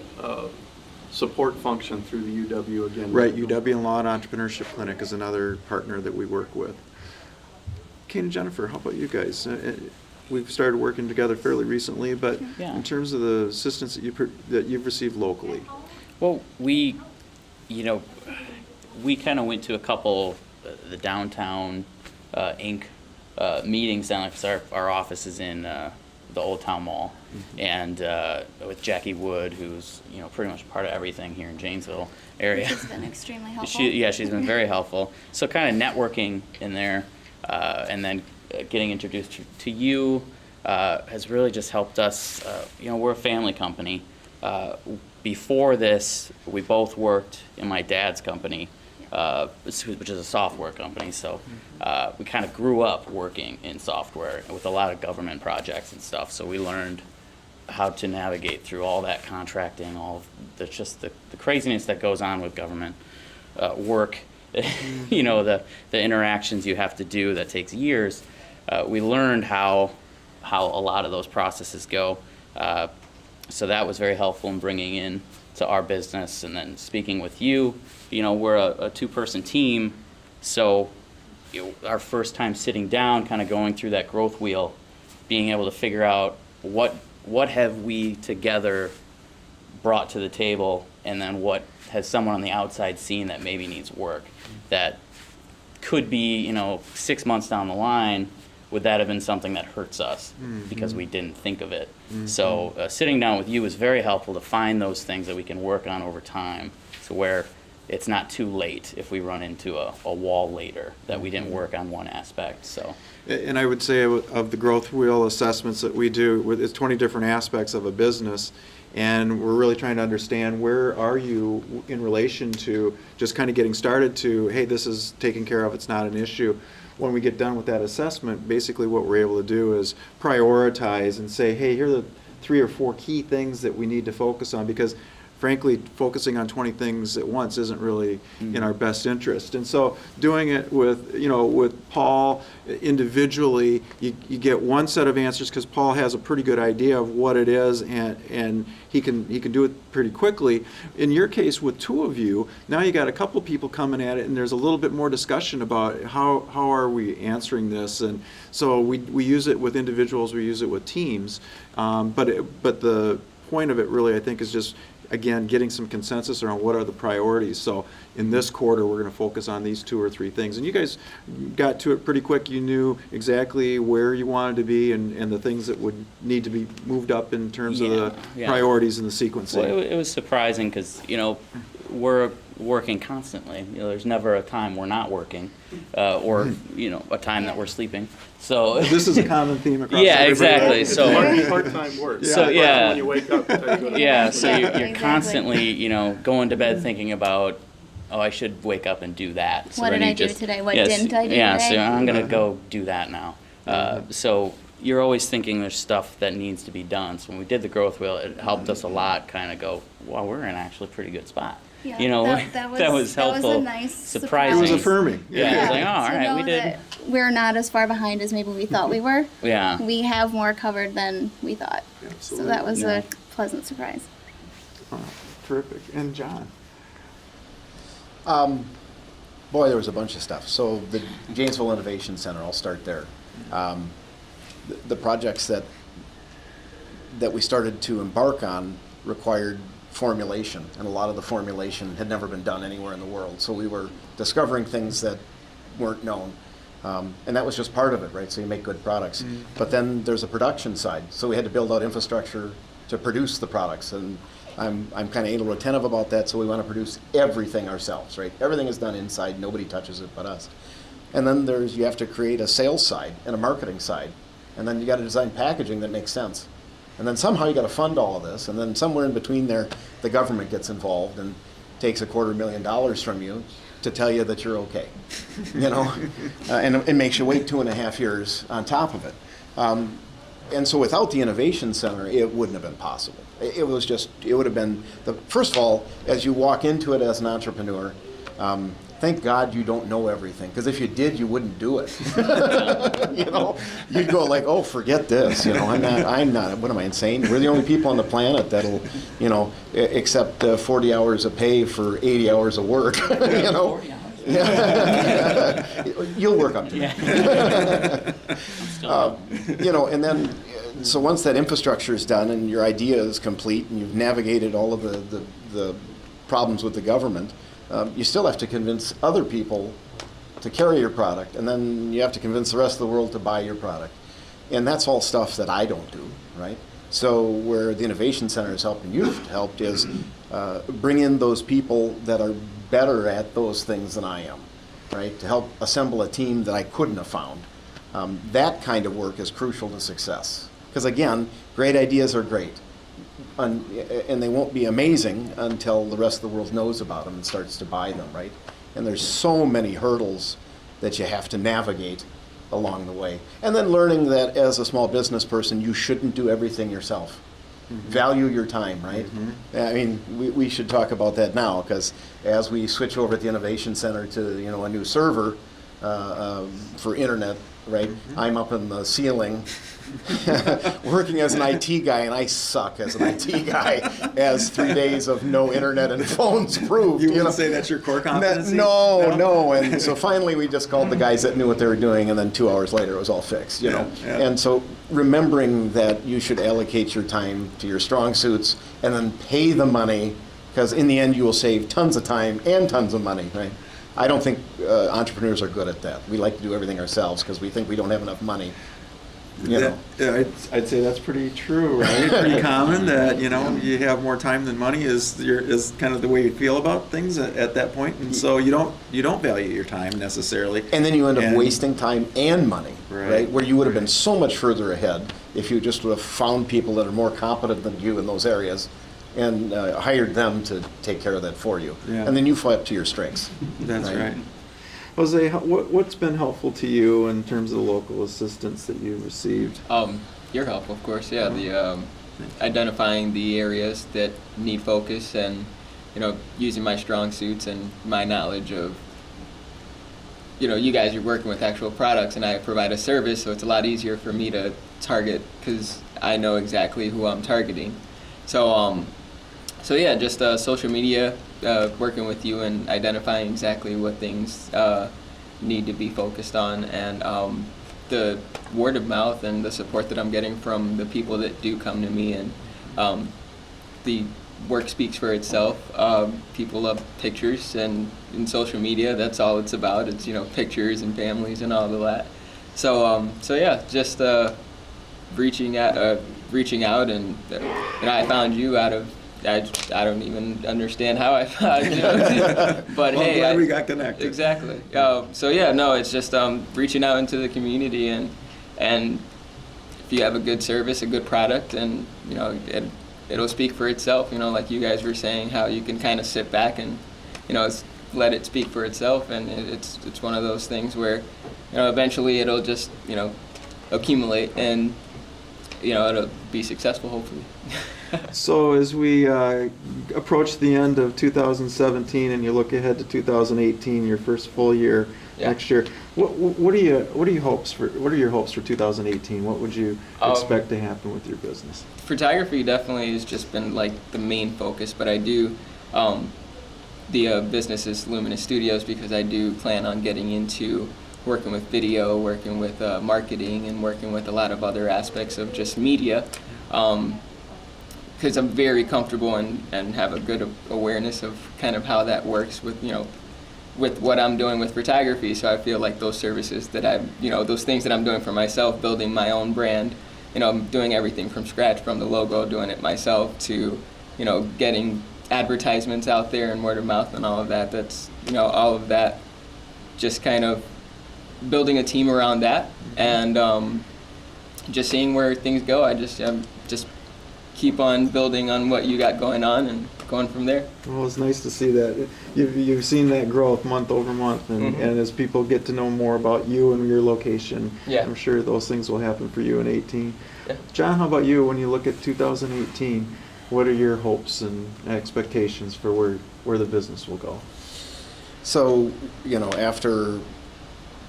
support function through the UW again. Right, UW and Law and Entrepreneurship Clinic is another partner that we work with. Kane and Jennifer, how about you guys? We've started working together fairly recently, but in terms of the assistance that you've received locally. Well, we kind of went to a couple the downtown Inc. Meetings down because our office is in the Old Town Mall, and with Jackie Wood, who's pretty much part of everything here in Janesville area. She's been extremely helpful. She's been very helpful. So kind of networking in there, and then getting introduced to you has really just helped us. We're a family company. Before this, we both worked in my dad's company. Which is a software company, so we kind of grew up working in software with a lot of government projects and stuff, so we learned how to navigate through all that contracting, all of the craziness that goes on with government work, the interactions you have to do that takes years. We learned how a lot of those processes go, so that was very helpful in bringing in to our business. And then speaking with you, we're a 2-person team, so our first time sitting down, kind of going through that growth wheel, being able to figure out what have we together brought to the table, and then what has someone on the outside seen that maybe needs work, that could be 6 months down the line. Would that have been something that hurts us because we didn't think of it? So sitting down with you is very helpful to find those things that we can work on over time, to where it's not too late if we run into a wall later that we didn't work on one aspect. So, and I would say of the growth wheel assessments that we do, it's 20 different aspects of a business, and we're really trying to understand where are you in relation to just kind of getting started to, hey, this is taken care of, it's not an issue. When we get done with that assessment, basically what we're able to do is prioritize and say, hey, here are the 3 or 4 key things that we need to focus on, because frankly, focusing on 20 things at once isn't really in our best interest. And so doing it with, with Paul individually, you get one set of answers because Paul has a pretty good idea of what it is, and he can do it pretty quickly. In your case, with two of you, now you got a couple of people coming at it, and there's a little bit more discussion about how are we answering this. And so we use it with individuals, we use it with teams, but the point of it really, I think, is just, again, getting some consensus around what are the priorities. So in this quarter, we're going to focus on these 2 or 3 things. And you guys got to it pretty quick. You knew exactly where you wanted to be and the things that would need to be moved up in terms of the priorities and the sequencing. Well, it was surprising because, we're working constantly. There's never a time we're not working, or, a time that we're sleeping. So this is a common theme across yeah, everybody. exactly. So Part-time work. So, yeah. When you wake up, until you go to yeah, bed. so you're Exactly. constantly, going to bed thinking about, oh, I should wake up and do that. So What then did you I do just- today? What yes, didn't I do yeah, today? so I'm gonna go do that now. So you're always thinking there's stuff that needs to be done. So when we did the growth wheel, it helped us a lot. Kind of go, well, we're in actually a pretty good spot. Yeah, that was helpful. That was a nice surprising. It was surprise. affirming. Yeah, it's like, oh, all To right, know we did. that we're not as far behind as maybe we thought we were. Yeah. We have more covered than we thought. So that was Yeah. a pleasant surprise. Oh, terrific. And John? Boy, there was a bunch of stuff. So the Janesville Innovation Center, I'll start there. The projects that we started to embark on required formulation, and a lot of the formulation had never been done anywhere in the world. So we were discovering things that weren't known. And that was just part of it, right? So you make good products. But then there's a production side. So we had to build out infrastructure to produce the products. And I'm kind of anal retentive about that, so we want to produce everything ourselves, right? Everything is done inside, nobody touches it but us. And then you have to create a sales side and a marketing side. And then you got to design packaging that makes sense. And then somehow you got to fund all of this. And then somewhere in between there, the government gets involved and takes $250,000 from you to tell you that you're okay, and it makes you wait 2.5 years on top of it. And so without the Innovation Center, it wouldn't have been possible. It would have been, first of all, as you walk into it as an entrepreneur, thank God you don't know everything, because if you did, you wouldn't do it. You'd go like, oh, forget this. I'm not, what am I, insane? We're the only people on the planet that'll, accept 40 hours of pay for 80 hours of work. 40 hours. You'll work up to that. And then, so once that infrastructure is done and your idea is complete and you've navigated all of the problems with the government, you still have to convince other people to carry your product, and then you have to convince the rest of the world to buy your product. And that's all stuff that I don't do, right? So where the Innovation Center is helping you helped is bring in those people that are better at those things than I am, right? To help assemble a team that I couldn't have found. That kind of work is crucial to success. Because again, great ideas are great. And they won't be amazing until the rest of the world knows about them and starts to buy them, right? And there's so many hurdles that you have to navigate along the way. And then learning that as a small business person, you shouldn't do everything yourself. Mm-hmm. Value your time, right? Mm-hmm. I mean, we should talk about that now, because as we switch over at the Innovation Center to a new server for internet, right? Mm-hmm. I'm up in the ceiling working as an IT guy, and I suck as an IT guy, as 3 days of no internet and phones proved. You wouldn't say that's your core competency? No. And so finally we just called the guys that knew what they were doing, and then 2 hours later it was all fixed, Yeah. And so remembering that you should allocate your time to your strong suits and then pay the money, because in the end you will save tons of time and tons of money, right? I don't think entrepreneurs are good at that. We like to do everything ourselves because we think we don't have enough money. Yeah, I'd say that's pretty true, right? Pretty common that you have more time than money is kind of the way you feel about things at that point, and so you don't value your time necessarily. And then you end up wasting time and money, right? Where you would have been so much further ahead if you just would have found people that are more competent than you in those areas and hired them to take care of that for you. Yeah. And then you fly up to your strengths. That's right. Jose, what's been helpful to you in terms of the local assistance that you've received? Your help, of course. Yeah, identifying the areas that need focus and, using my strong suits and my knowledge of, you guys are working with actual products and I provide a service, so it's a lot easier for me to target because I know exactly who I'm targeting. So, yeah, just social media, working with you and identifying exactly what things need to be focused on, and the word of mouth and the support that I'm getting from the people that do come to me, and the work speaks for itself. People love pictures, and in social media, that's all it's about. It's pictures and families and all of that. So yeah, just reaching out, and I found you out of. I don't even understand how I found you, but Well, hey, I'm glad we got connected. Exactly. So yeah, no, it's just reaching out into the community, and if you have a good service, a good product, and it'll speak for itself. Like you guys were saying, how you can kind of sit back and let it speak for itself, and it's one of those things where eventually it'll just accumulate, and it'll be successful, hopefully. So as we approach the end of 2017 and you look ahead to 2018, your first full year next year, what are your hopes for 2018? What would you expect to happen with your business? Photography definitely has just been like the main focus, but I do the business is Luminous Studios because I do plan on getting into working with video, working with marketing, and working with a lot of other aspects of just media. Because I'm very comfortable and have a good awareness of kind of how that works with with what I'm doing with photography. So I feel like those services that those things that I'm doing for myself, building my own brand, I'm doing everything from scratch, from the logo, doing it myself, to getting advertisements out there and word of mouth and all of that. That's all of that, just kind of building a team around that, and just seeing where things go. I'm just keep on building on what you got going on and going from there. Well, it's nice to see that. You've seen that growth month over month, and as people get to know more about you and your location, I'm sure those things will happen for you in 18. Yeah. John, how about you? When you look at 2018, what are your hopes and expectations for where the business will go? So, after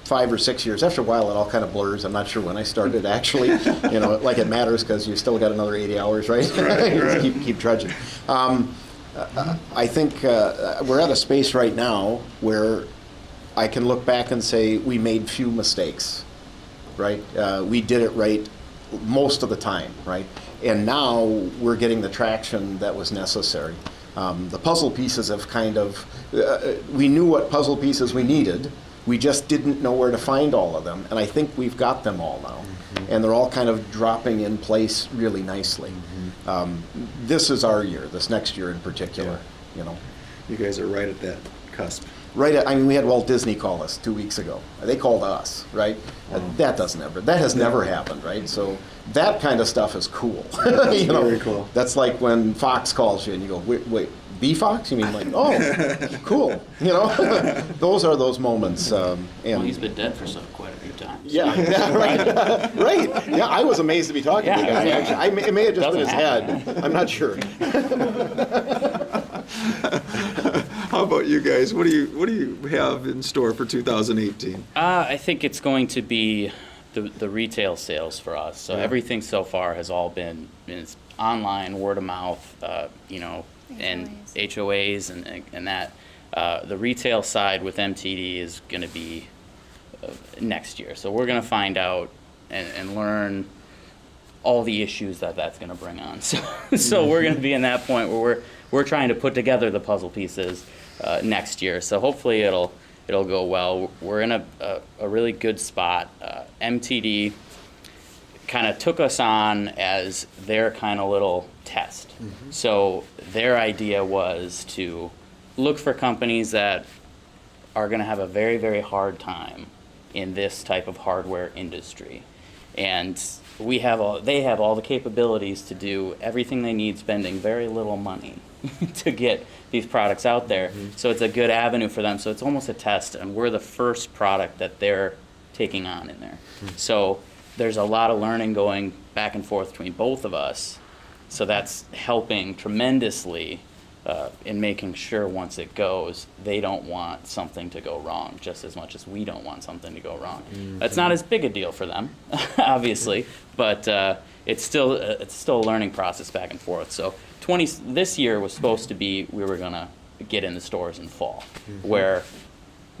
5 or 6 years, after a while it all kind of blurs. I'm not sure when I started actually, like it matters because you still got another 80 hours, right? Right. keep trudging. I think we're at a space right now where I can look back and say we made few mistakes, right? We did it right most of the time, right? And now we're getting the traction that was necessary. The puzzle pieces have kind of, we knew what puzzle pieces we needed. We just didn't know where to find all of them, and I think we've got them all now. And they're all kind of dropping in place really nicely. This is our year, this next year in particular, You guys are right at that cusp. We had Walt Disney call us 2 weeks ago. They called us, right? That has never happened, right? So that kind of stuff is cool. Very cool. That's like when Fox calls you and you go, wait, the Fox? You mean like, oh, cool. Those are those moments. Well, he's been dead for quite a few times. Yeah, right. Right. Yeah, I was amazed to be talking to you guys. Actually, it may have just been his head. I'm not sure. How about you guys? What do you have in store for 2018? I think it's going to be the retail sales for us. So everything so far has all been online, word of mouth, and HOAs and that. The retail side with MTD is going to be next year. So we're going to find out and learn all the issues that's going to bring on. So we're going to be in that point where we're trying to put together the puzzle pieces next year. So hopefully it'll go well. We're in a really good spot. MTD kind of took us on as their kind of little test. So their idea was to look for companies that are going to have a very, very hard time in this type of hardware industry. And they have all the capabilities to do everything they need, spending very little money to get these products out there. So it's a good avenue for them. So it's almost a test, and we're the first product that they're taking on in there. So there's a lot of learning going back and forth between both of us So that's helping tremendously in making sure once it goes, they don't want something to go wrong just as much as we don't want something to go wrong. That's not as big a deal for them, obviously, but it's still a learning process back and forth. So this year was supposed to be, we were going to get in the stores in fall, where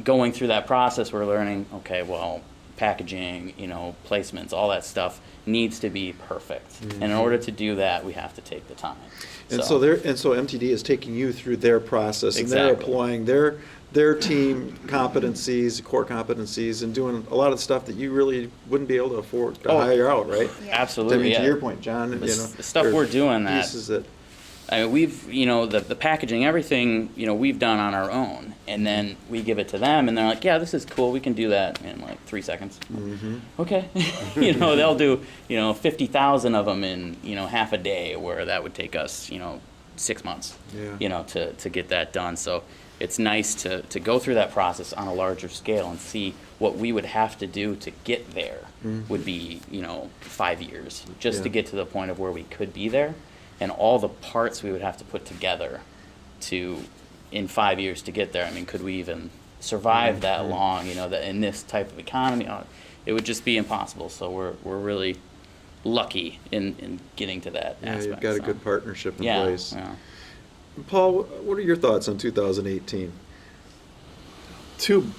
going through that process, we're learning, okay, well, packaging, placements, all that stuff needs to be perfect. And in order to do that, we have to take the time. And so MTD is taking you through their process, and they're Exactly. applying their team competencies, core competencies, and doing a lot of stuff that you really wouldn't be able to afford to hire out, right? Yeah. Absolutely, I mean, yeah. to your point, John, The stuff there are we're doing that- pieces that I mean, we've, the packaging, everything, we've done on our own. And then we give it to them, and they're like, yeah, this is cool. We can do that in like 3 seconds. Okay. They'll do, 50,000 of them in, half a day, where that would take us, 6 months, Yeah. to get that done. So it's nice to go through that process on a larger scale and see what we would have to do to get there would be, 5 years, just to Yeah. get to the point of where we could be there. And all the parts we would have to put together in 5 years to get there. I mean, could we even survive that long, that in this type of economy? It would just be impossible. So we're really lucky in getting to that yeah, aspect. you've got a so. good partnership in Yeah, place. yeah. Paul, what are your thoughts on 2018? Two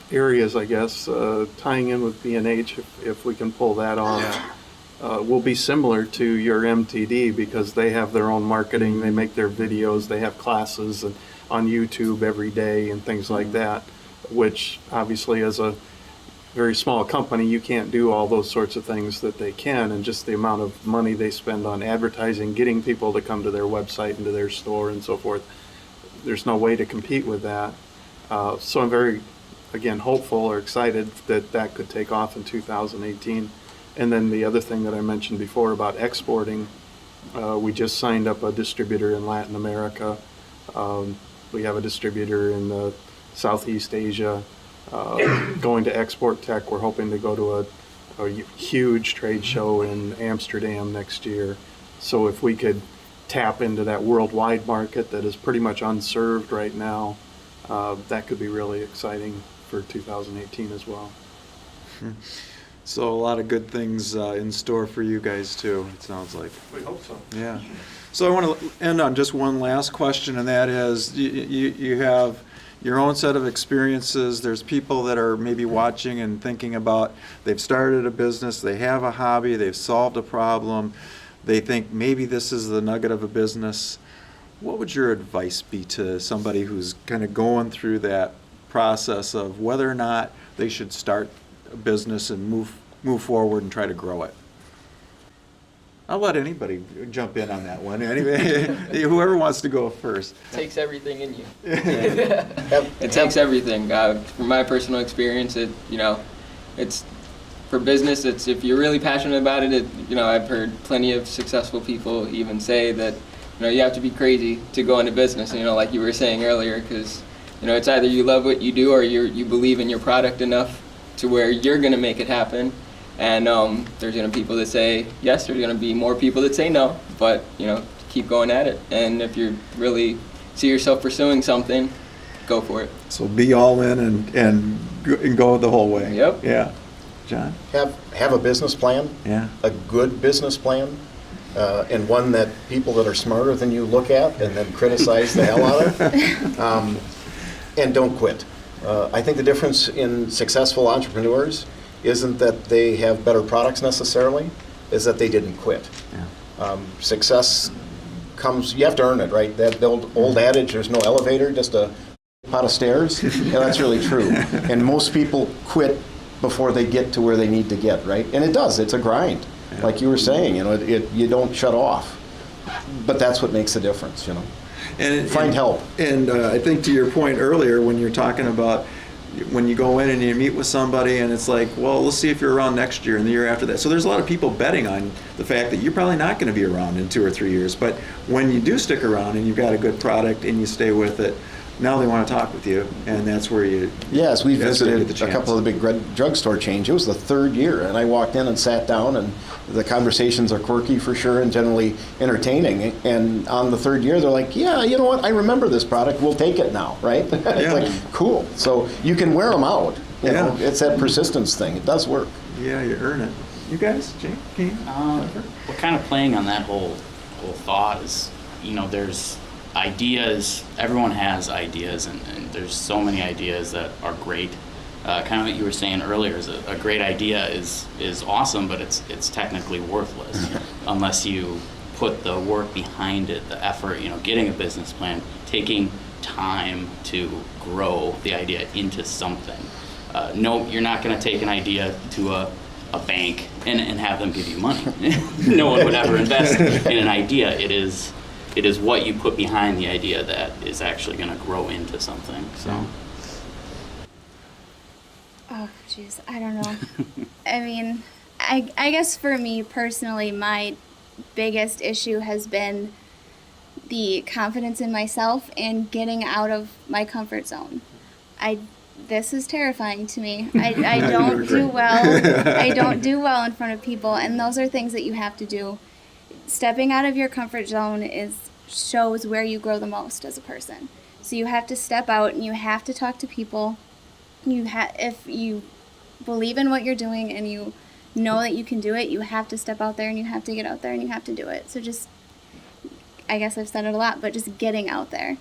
areas, I guess, tying in with B&H, if we can pull that off, will be similar to your MTD, because they have their own marketing, they make their videos, they have classes on YouTube every day and things like that, which obviously as a very small company, you can't do all those sorts of things that they can, and just the amount of money they spend on advertising, getting people to come to their website and to their store and so forth, there's no way to compete with that. So I'm very, again, hopeful or excited that could take off in 2018. And then the other thing that I mentioned before about exporting, we just signed up a distributor in Latin America. We have a distributor in Southeast Asia. Going to Export Tech, we're hoping to go to a huge trade show in Amsterdam next year. So if we could tap into that worldwide market that is pretty much unserved right now, that could be really exciting for 2018 as well. So a lot of good things in store for you guys too, it sounds like. We hope so. Yeah. So I want to end on just one last question, and that is, you have your own set of experiences. There's people that are maybe watching and thinking about, they've started a business, they have a hobby, they've solved a problem, they think maybe this is the nugget of a business. What would your advice be to somebody who's kind of going through that process of whether or not they should start a business and move forward and try to grow it? I'll let anybody jump in on that one. Anybody, whoever wants to go first. It takes everything in you. It takes everything. From my personal experience, it's for business. It's if you're really passionate about it. I've heard plenty of successful people even say that you have to be crazy to go into business. Like you were saying earlier, because it's either you love what you do or you believe in your product enough to where you're going to make it happen. And there's going to be people that say yes, there's going to be more people that say no, but keep going at it. And if you really see yourself pursuing something, go for it. So be all in and go the whole way. Yep. Yeah. John? Have a business plan, Yeah. a good business plan, and one that people that are smarter than you look at and then criticize the hell out of. And don't quit. I think the difference in successful entrepreneurs isn't that they have better products necessarily, is that they didn't quit. Yeah. Success comes, you have to earn it, right? That old adage, there's no elevator, just a pot of stairs. Yeah, that's really true. And most people quit before they get to where they need to get, right? And it does, it's a grind. Yeah. Like you were saying, you don't shut off. But that's what makes the difference, And Find help. And I think to your point earlier, when you're talking about when you go in and you meet with somebody and it's like, well, let's see if you're around next year and the year after that. So there's a lot of people betting on the fact that you're probably not going to be around in 2 or 3 years. But when you do stick around and you've got a good product and you stay with it, now they want to talk with you, and that's where you. Yes, we that's where you visited get the a couple of the big drugstore chains. It was the third year, and I walked in and sat down, and the conversations are quirky for sure and generally entertaining. And on the third year, they're like, yeah, you know what, I remember this product, we'll take it now, right? It's Yeah. like, cool. So you can wear them out. You know, Yeah. it's that persistence thing. It does work. Yeah, you earn it. You guys, Jane, Kane? We're kind of playing on that whole thought is, you know, there's ideas, everyone has ideas, and there's so many ideas that are great. Kind of what you were saying earlier is a great idea is awesome, but it's technically worthless unless you put the work behind it, the effort, you know, getting a business plan, taking time to grow the idea into something. No, you're not going to take an idea to a bank and have them give you money. No one would ever invest in an idea. It is what you put behind the idea that is actually going to grow into something. So. Oh, jeez, I don't know. I mean, I guess for me personally, my biggest issue has been the confidence in myself and getting out of my comfort zone. This is terrifying to me. I don't do well. I don't do well in front of people, and those are things that you have to do. Stepping out of your comfort zone shows where you grow the most as a person. So you have to step out and you have to talk to people. If you believe in what you're doing and you know that you can do it, you have to step out there and you have to get out there and you have to do it. So just, I guess I've said it a lot, but just getting out there.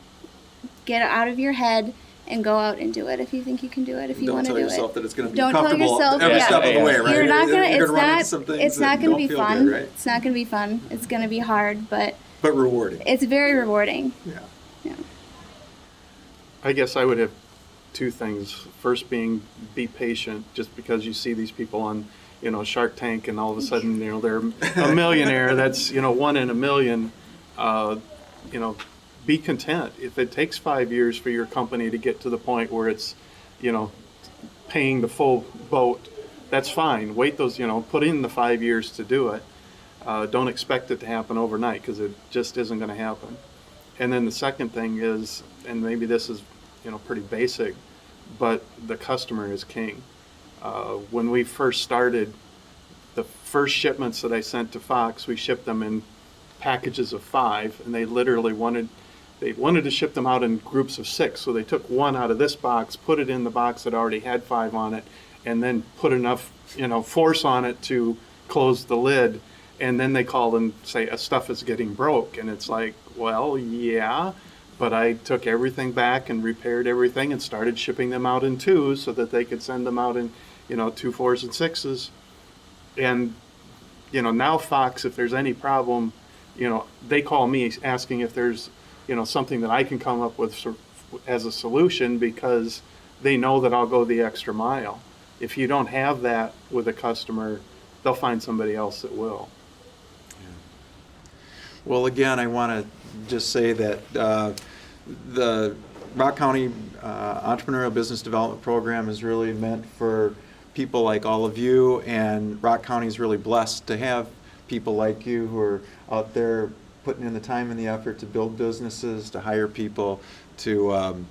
Get out of your head and go out and do it if you think you can do it, if you want to do it. Don't tell yourself that it's going to be Don't tell comfortable yourself, every yeah. step of the way, right? You're not gonna. You're It's run into not. some things It's that not gonna don't be feel fun. good, right? It's not gonna be fun. It's gonna be hard, but But rewarding. it's very rewarding. Yeah. Yeah. I guess I would have two things. First being, be patient. Just because you see these people on, you know, Shark Tank and all of a sudden, you know, they're a millionaire, that's, you know, 1 in a million, you know, be content. If it takes 5 years for your company to get to the point where it's, you know, paying the full boat, that's fine. Wait those, you know, put in the 5 years to do it. Don't expect it to happen overnight, because it just isn't going to happen. And then the second thing is, and maybe this is, you know, pretty basic, but the customer is king. When we first started, the first shipments that I sent to Fox, we shipped them in packages of 5, and they literally wanted to ship them out in groups of 6. So they took 1 out of this box, put it in the box that already had 5 on it, and then put enough, you know, force on it to close the lid. And then they call and say, stuff is getting broke. And it's like, well, yeah, but I took everything back and repaired everything and started shipping them out in 2s so that they could send them out in, you know, 2 4s and 6s. And, you know, now Fox, if there's any problem, you know, they call me asking if there's, you know, something that I can come up with as a solution, because they know that I'll go the extra mile. If you don't have that with a customer, they'll find somebody else that will. Well, again, I want to just say that the Rock County Entrepreneurial Business Development Program is really meant for people like all of you, and Rock County is really blessed to have people like you who are out there putting in the time and the effort to build businesses, to hire people, to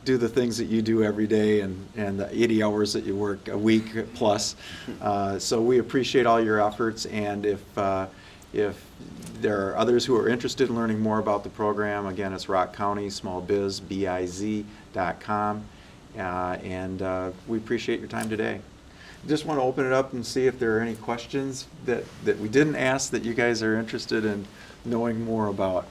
do the things that you do every day, and the 80 hours that you work a week plus. So we appreciate all your efforts, and if there are others who are interested in learning more about the program, again, it's Rock County smallbizbiz.com, and we appreciate your time today. Just want to open it up and see if there are any questions that we didn't ask that you guys are interested in knowing more about.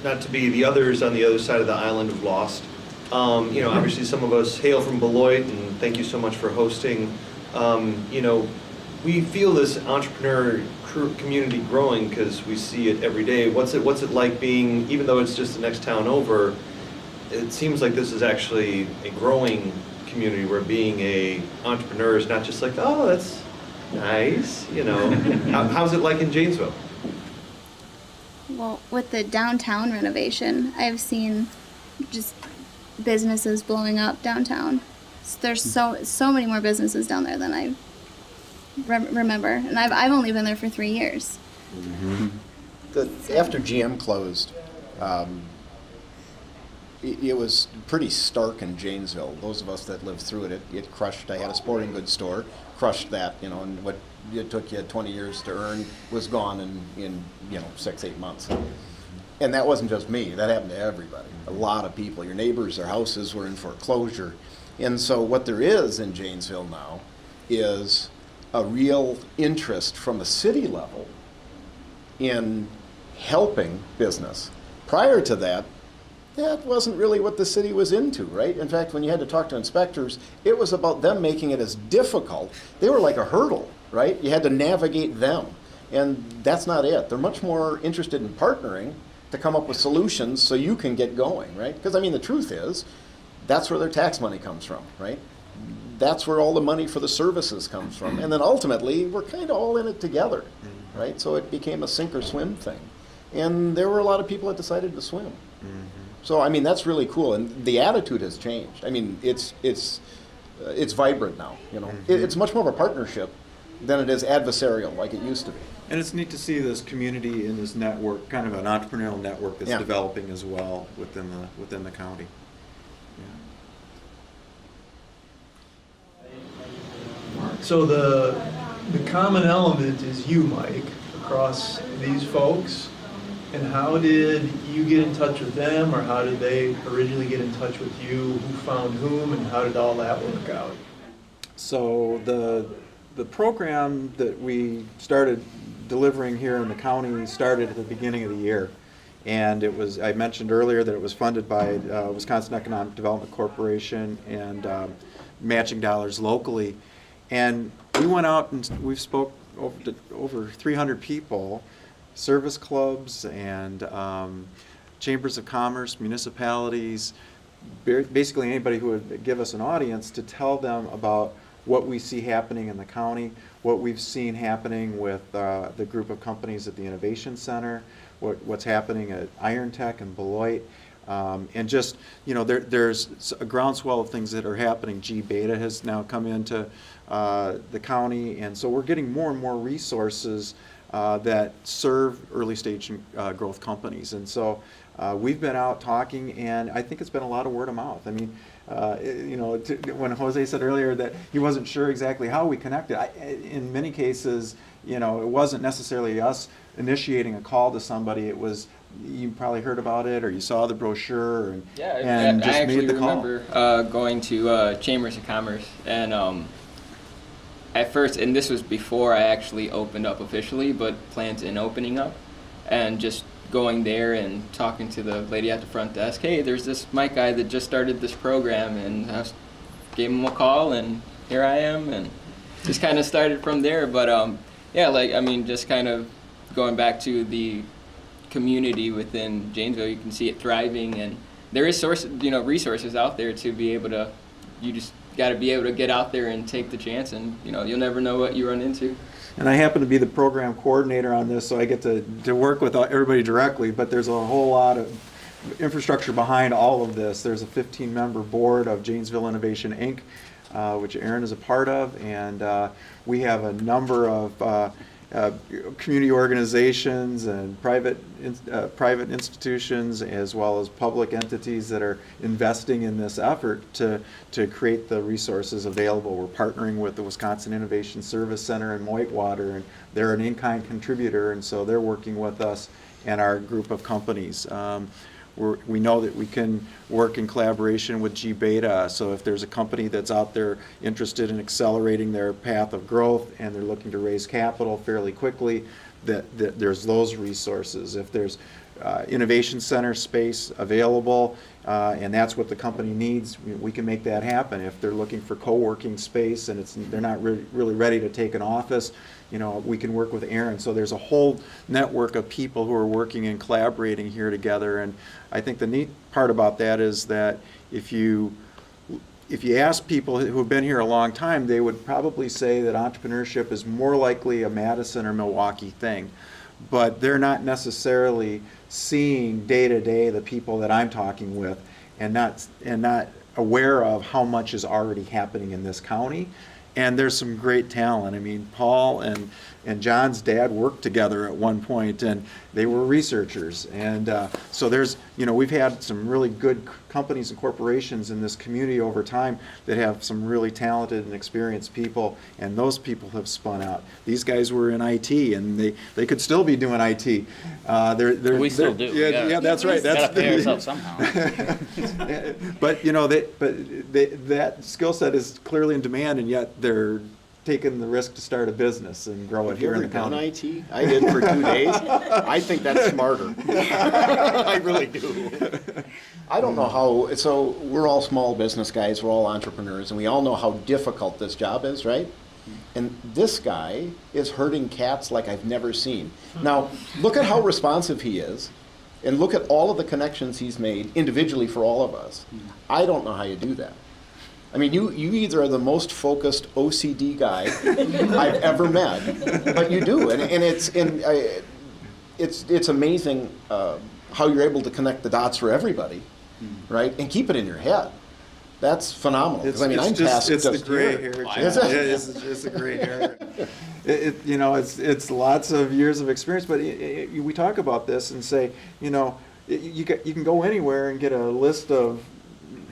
Not to be the others on the other side of the island of Lost. You know, obviously some of us hail from Beloit, and thank you so much for hosting. You know, we feel this entrepreneur community growing because we see it every day. What's it like being, even though it's just the next town over, it seems like this is actually a growing community where being a entrepreneur is not just like, oh, that's nice, you know. How's it like in Janesville? Well, with the downtown renovation, I've seen just businesses blowing up downtown. There's so many more businesses down there than I remember, and I've only been there for 3 years. After GM closed, it was pretty stark in Janesville. Those of us that lived through it, it crushed. I had a sporting goods store, crushed that, and what it took you 20 years to earn was gone in 6-8 months. And that wasn't just me. That happened to everybody. A lot of people. Your neighbors, their houses were in foreclosure. And so what there is in Janesville now is a real interest from the city level in helping business. Prior to that, that wasn't really what the city was into, right? In fact, when you had to talk to inspectors, it was about them making it as difficult. They were like a hurdle, right? You had to navigate them. And that's not it. They're much more interested in partnering to come up with solutions so you can get going, right? Because, I mean, the truth is, that's where their tax money comes from, right? That's where all the money for the services comes from. And then ultimately, we're kind of all in it together, right? So it became a sink or swim thing. And there were a lot of people that decided to swim. So, I mean, that's really cool. And the attitude has changed. I mean, it's vibrant now, It's much more of a partnership than it is adversarial like it used to be. And it's neat to see this community and this network, kind of an entrepreneurial network that's developing as well within the county. So the common element is you, Mike, across these folks. And how did you get in touch with them, or how did they originally get in touch with you? Who found whom, and how did all that work out? So the program that we started delivering here in the county started at the beginning of the year. And I mentioned earlier that it was funded by Wisconsin Economic Development Corporation and matching dollars locally. And we went out and we spoke to over 300 people, service clubs and chambers of commerce, municipalities, basically anybody who would give us an audience to tell them about what we see happening in the county, what we've seen happening with the group of companies at the Innovation Center, what's happening at Iron Tech and Beloit. And just, there's a groundswell of things that are happening. G-Beta has now come into the county, and so we're getting more and more resources that serve early stage growth companies. And so we've been out talking, and I think it's been a lot of word of mouth. I mean, when Jose said earlier that he wasn't sure exactly how we connected, in many cases, it wasn't necessarily us initiating a call to somebody. It was, you probably heard about it, or you saw the brochure, and just I actually made the call. remember going to Chambers of Commerce, and at first, and this was before I actually opened up officially, but planned in opening up, and just going there and talking to the lady at the front desk. Hey, there's this Mike guy that just started this program, and I gave him a call, and here I am, and just kind of started from there. But just kind of going back to the community within Janesville, you can see it thriving, and there is resources out there to be able to. You just got to be able to get out there and take the chance, and you'll never know what you run into. And I happen to be the program coordinator on this, so I get to work with everybody directly, but there's a whole lot of infrastructure behind all of this. There's a 15-member board of Janesville Innovation, Inc., which Aaron is a part of, and we have a number of community organizations and private institutions, as well as public entities that are investing in this effort to create the resources available. We're partnering with the Wisconsin Innovation Service Center in Whitewater, and they're an in-kind contributor, and so they're working with us and our group of companies. We know that we can work in collaboration with G-Beta, so if there's a company that's out there interested in accelerating their path of growth and they're looking to raise capital fairly quickly, that there's those resources. If there's innovation center space available, and that's what the company needs, we can make that happen. If they're looking for co-working space and they're not really ready to take an office, we can work with Aaron. So there's a whole network of people who are working and collaborating here together. And I think the neat part about that is that if you ask people who have been here a long time, they would probably say that entrepreneurship is more likely a Madison or Milwaukee thing. But they're not necessarily seeing day to day the people that I'm talking with, and not aware of how much is already happening in this county. And there's some great talent. I mean, Paul and John's dad worked together at one point, and they were researchers. And so there's, we've had some really good companies and corporations in this community over time that have some really talented and experienced people, and those people have spun out. These guys were in IT, and they could still be doing IT. We still do. Yeah, that's right. Gotta pay ourselves somehow. But that skill set is clearly in demand, and yet they're taking the risk to start a business and grow it Have you here in ever the done county. IT? I did for 2 days. I think that's smarter. I really do. I don't know how, so we're all small business guys, we're all entrepreneurs, and we all know how difficult this job is, right? And this guy is herding cats like I've never seen. Now, look at how responsive he is, and look at all of the connections he's made individually for all of us. I don't know how you do that. I mean, you either are the most focused OCD guy I've ever met, but you do, and it's amazing how you're able to connect the dots for everybody, right? And keep it in your head. That's phenomenal. Because I'm tasked it's just the gray here. hair. Is it? It's the gray hair. It's lots of years of experience. But we talk about this and say, you can go anywhere and get a list of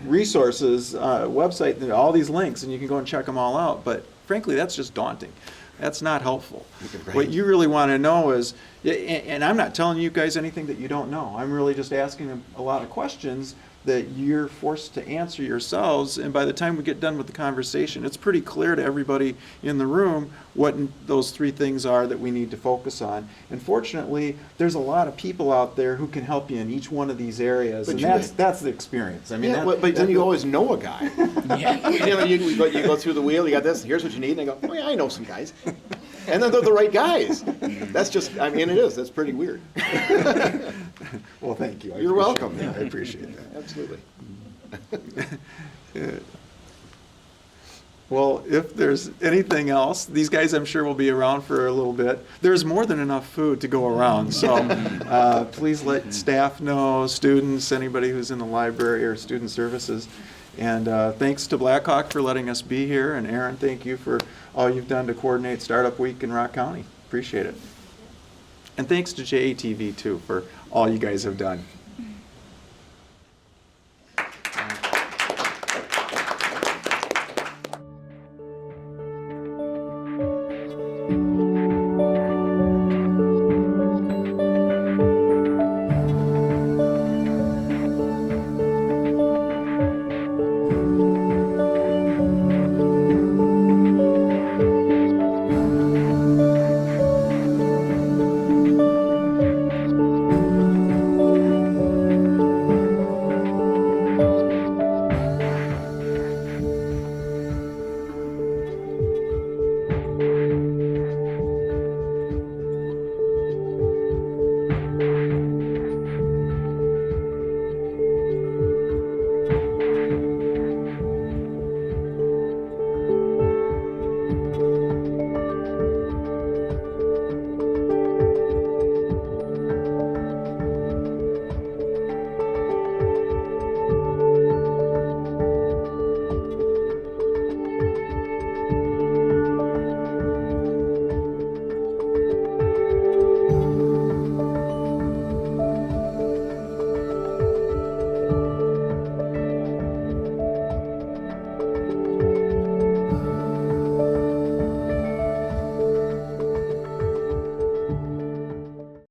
resources, website, and all these links, and you can go and check them all out. But frankly, that's just daunting. That's not helpful. Right. What you really want to know is, and I'm not telling you guys anything that you don't know. I'm really just asking a lot of questions that you're forced to answer yourselves, and by the time we get done with the conversation, it's pretty clear to everybody in the room what those 3 things are that we need to focus on. And fortunately, there's a lot of people out there who can help you in each one of these areas, But and that's the experience. I mean, Yeah, but then you always know a guy. You go through the wheel, you got this, here's what you need, and they go, oh yeah, I know some guys. And then they're the right guys. That's just, that's pretty weird. Well, thank you. You're welcome. I appreciate that. Absolutely. Well, if there's anything else, these guys I'm sure will be around for a little bit. There's more than enough food to go around, so please let staff know, students, anybody who's in the library or student services. And thanks to Blackhawk for letting us be here, and Aaron, thank you for all you've done to coordinate Startup Week in Rock County. Appreciate it. And thanks to JATV too for all you guys have done.